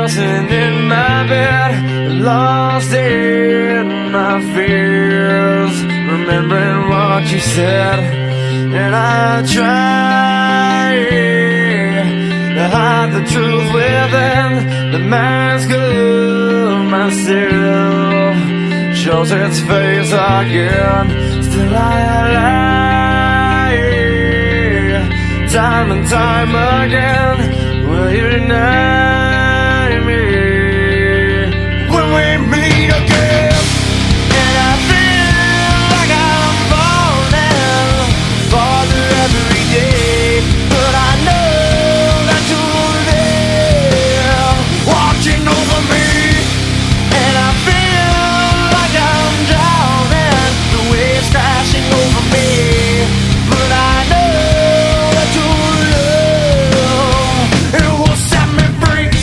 tossing in my bed, lost in my fears, remembering what you said. And I try to hide the truth within the mask of myself, shows its face again. Still I lie, time and time again. Will you deny me when we meet again? And I feel like I'm falling farther every day, but I know that you're there watching over me. And I feel like I'm drowning, the waves crashing over me, but I know that your love, it will set me free.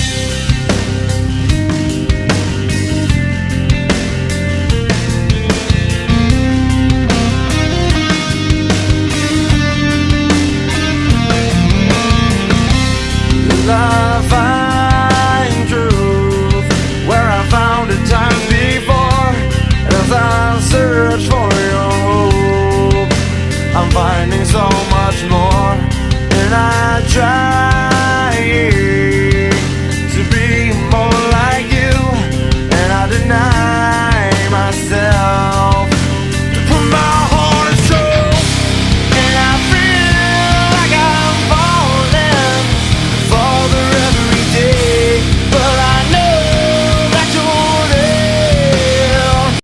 I find truth where I found it time before. As I search for your hope, I'm finding so much more. And I try